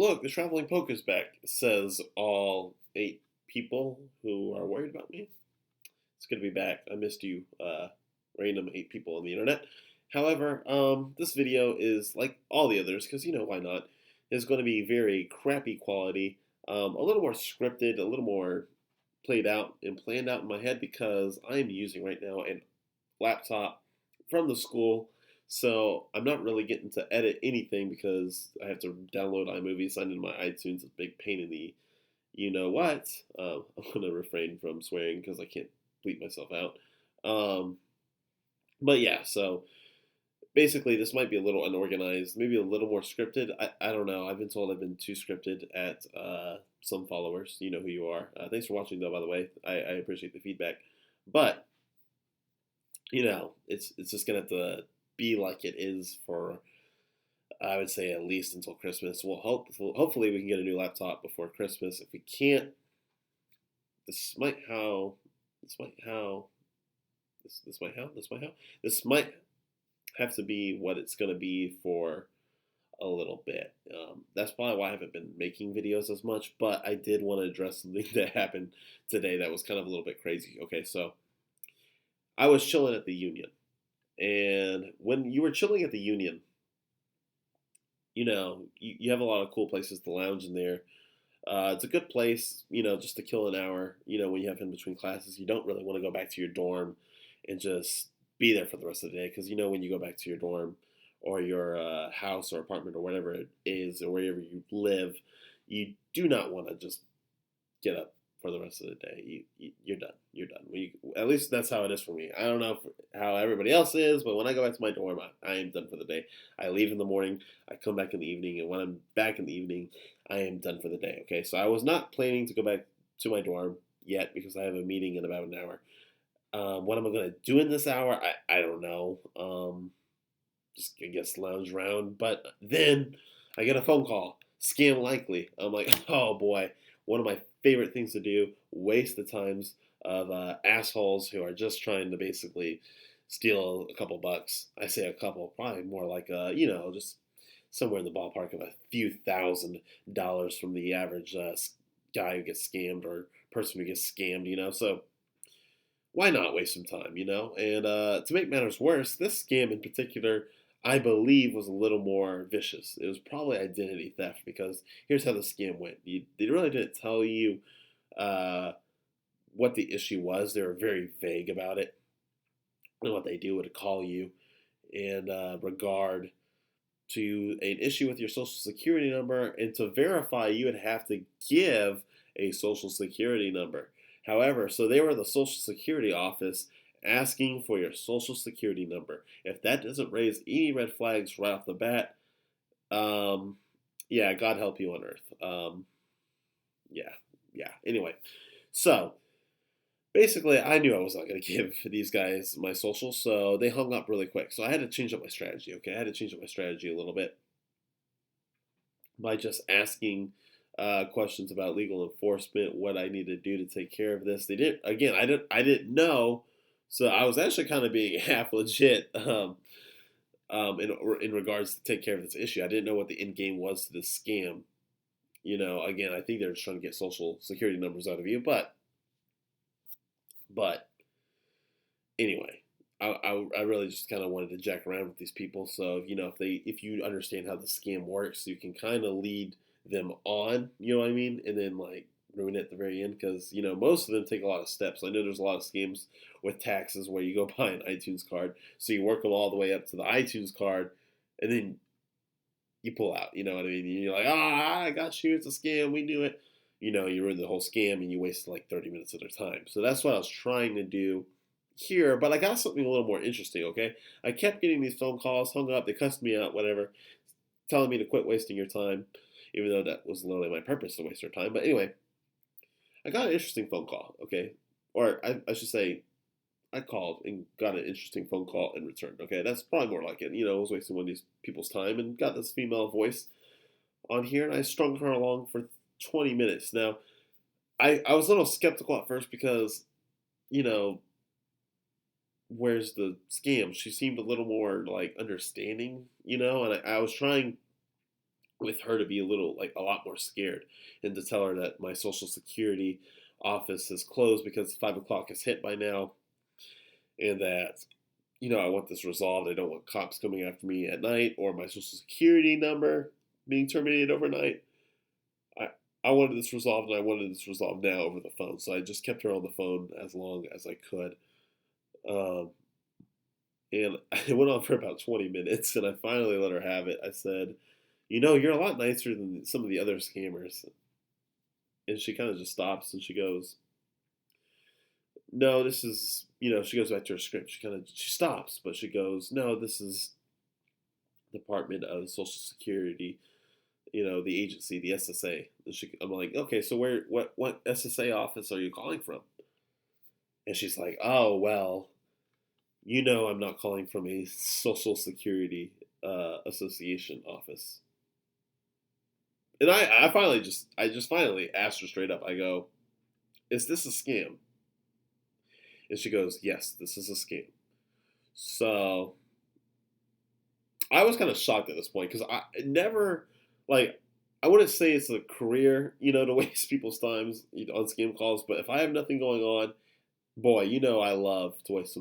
look, the traveling poke is back, says all 8 people who are worried about me. It's good to be back. I missed you, random 8 people on the internet. However, this video is like all the others, because why not? Is going to be very crappy quality, a little more scripted, a little more played out and planned out in my head because I'm using right now a laptop from the school. So I'm not really getting to edit anything because I have to download iMovie, sign into my iTunes. It's a big pain in the you know what. I'm gonna refrain from swearing because I can't bleep myself out. Um, but yeah, so basically this might be a little unorganized, maybe a little more scripted. I don't know. I've been told I've been too scripted at some followers. You know who you are. Thanks for watching though, by the way. I appreciate the feedback. But it's just gonna have to be like it is for I would say at least until Christmas. Hopefully we can get a new laptop before Christmas. If we can't, this might how this might how this might how this might have to be what it's gonna be for a little bit. That's probably why I haven't been making videos as much. But I did want to address something that happened today that was kind of a little bit crazy. Okay, so I was chilling at the Union, and when you were chilling at the Union, you have a lot of cool places to lounge in there. It's a good place, just to kill an hour. When you have in between classes, you don't really want to go back to your dorm and just be there for the rest of the day because when you go back to your dorm or your house or apartment or whatever it is or wherever you live, you do not want to just get up for the rest of the day. You're done. You're done. At least that's how it is for me. I don't know how everybody else is, but when I go back to my dorm, I am done for the day. I leave in the morning, I come back in the evening, and when I'm back in the evening, I am done for the day. Okay, so I was not planning to go back to my dorm yet because I have a meeting in about an hour. What am I going to do in this hour? I don't know. Just I guess lounge around. But then I get a phone call. Scam likely. I'm like, oh boy, one of my favorite things to do. Waste the times of assholes who are just trying to basically steal a couple bucks. I say a couple, probably more like just somewhere in the ballpark of a few $1,000s from the average guy who gets scammed or person who gets scammed. So why not waste some time, And to make matters worse, this scam in particular, I believe, was a little more vicious. It was probably identity theft because here's how the scam went. They really didn't tell you uh, what the issue was. They were very vague about it. And what they do would call you in regard to an issue with your social security number, and to verify, you would have to give a social security number. However, so they were the social security office asking for your social security number. If that doesn't raise any red flags right off the bat, um, yeah, God help you on earth. Yeah, yeah. Anyway, so basically, I knew I was not going to give these guys my social, so they hung up really quick. So I had to change up my strategy. Okay, I had to change up my strategy a little bit by just asking questions about legal enforcement, what I need to do to take care of this. They didn't. Again, I didn't know, so I was actually kind of being half legit in regards to take care of this issue. I didn't know what the end game was to this scam. Again, I think they're just trying to get social security numbers out of you, but anyway. I really just kind of wanted to jack around with these people. So if you understand how the scam works, you can kind of lead them on. You know what I mean? And then like ruin it at the very end because most of them take a lot of steps. I know there's a lot of scams with taxes where you go buy an iTunes card, so you work them all the way up to the iTunes card, and then you pull out. You know what I mean? And you're like, I got you. It's a scam. We knew it. You ruined the whole scam and you wasted like 30 minutes of their time. So that's what I was trying to do here, but I got something a little more interesting, okay? I kept getting these phone calls, hung up, they cussed me out, whatever, telling me to quit wasting your time, even though that was literally my purpose to waste their time. But anyway, I got an interesting phone call, okay? Or I should say, I called and got an interesting phone call in return, okay? That's probably more like it. I was wasting one of these people's time and got this female voice on here, and I strung her along for 20 minutes. Now, I was a little skeptical at first because, you know, where's the scam? She seemed a little more like understanding, and I was trying with her to be a little like a lot more scared, and to tell her that my social security office is closed because 5 o'clock is hit by now, and that I want this resolved. I don't want cops coming after me at night or my social security number being terminated overnight. I I wanted this resolved, and I wanted this resolved now over the phone. So I just kept her on the phone as long as I could. Um, and it went on for about 20 minutes, and I finally let her have it. I said, you're a lot nicer than some of the other scammers. And she kind of just stops and she goes, no, this is, she goes back to her script. She stops, but she goes, no, this is Department of Social Security, the agency, the SSA. And I'm like, okay, so what SSA office are you calling from? And she's like, oh, well, I'm not calling from a Social Security Association office. And I just finally asked her straight up. I go, is this a scam? And she goes, yes, this is a scam. So I was kind of shocked at this point because I never, like, I wouldn't say it's a career, to waste people's times on scam calls. But if I have nothing going on, boy, I love to waste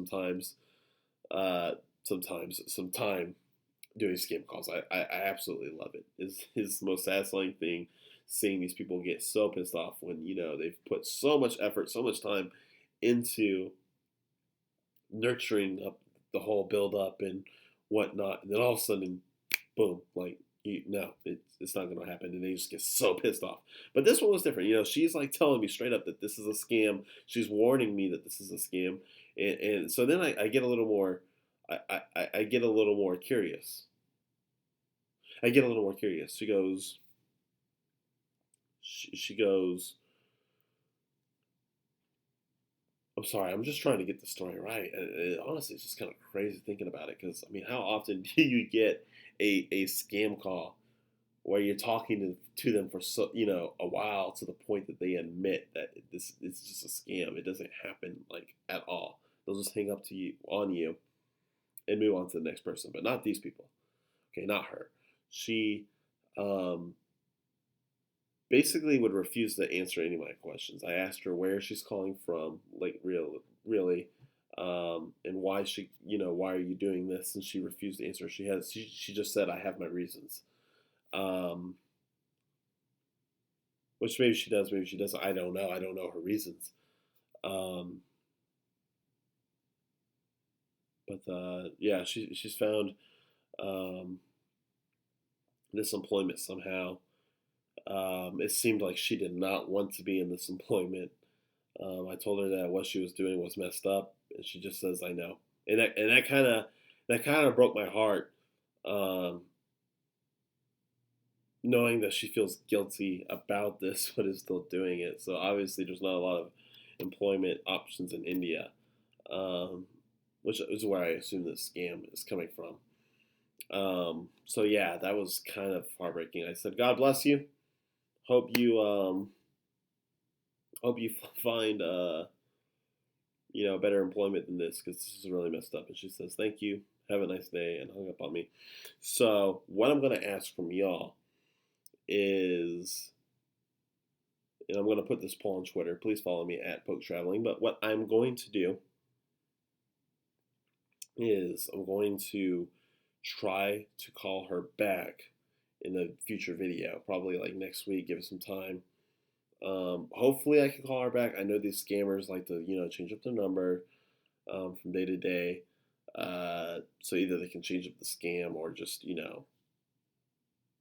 uh, some time doing scam calls. I absolutely love it. Is the most satisfying thing seeing these people get so pissed off when they've put so much effort, so much time into nurturing up the whole build up and whatnot, and then all of a sudden, boom, like no, it's not going to happen, and they just get so pissed off. But this one was different. She's like telling me straight up that this is a scam. She's warning me that this is a scam, and so then I get a little more. I get a little more curious. I get a little more curious. She goes, I'm sorry, I'm just trying to get the story right. And honestly, it's just kind of crazy thinking about it because, I mean, how often do you get a scam call where you're talking to them for a while to the point that they admit that this is just a scam? It doesn't happen like at all. They'll just hang up to you on you and move on to the next person, but not these people. Okay, not her. She um, basically would refuse to answer any of my questions. I asked her where she's calling from, like really, and why why are you doing this? And she refused to answer. She just said, I have my reasons. Um, which maybe she does, maybe she doesn't. I don't know. I don't know her reasons. Um, but yeah, she's found um, this employment somehow. It seemed like she did not want to be in this employment. I told her that what she was doing was messed up, and she just says, "I know," and that kind of broke my heart, um, knowing that she feels guilty about this, but is still doing it. So obviously, there's not a lot of employment options in India, um, which is where I assume this scam is coming from. So yeah, that was kind of heartbreaking. I said, "God bless you. Hope you hope you find better employment than this because this is really messed up." And she says, "Thank you. Have a nice day," and hung up on me. So what I'm gonna ask from y'all is, and I'm gonna put this poll on Twitter. Please follow me at Poke Traveling. But what I'm going to do is I'm going to try to call her back in a future video, probably like next week. Give it some time. Hopefully, I can call her back. I know these scammers like to, change up their number from day to day. So either they can change up the scam or just,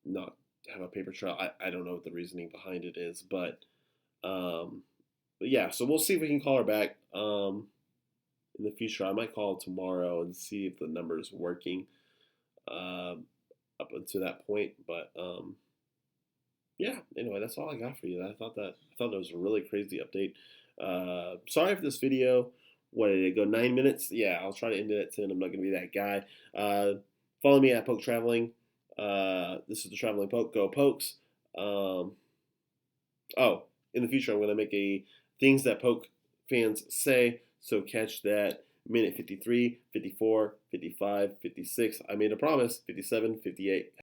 not have a paper trail. I don't know what the reasoning behind it is, um, but yeah. So we'll see if we can call her back in the future. I might call tomorrow and see if the number is working um, up until that point. But yeah, anyway, that's all I got for you. I thought that was a really crazy update. Sorry for this video. What did it go 9 minutes? Yeah, I'll try to end it at 10. I'm not gonna be that guy. Follow me at Poke Traveling. This is the Traveling Poke. Go Pokes. Um, oh, in the future, I'm gonna make a things that Poke fans say. So catch that minute 53, 54, 55, 56. I made a promise. 57, 58.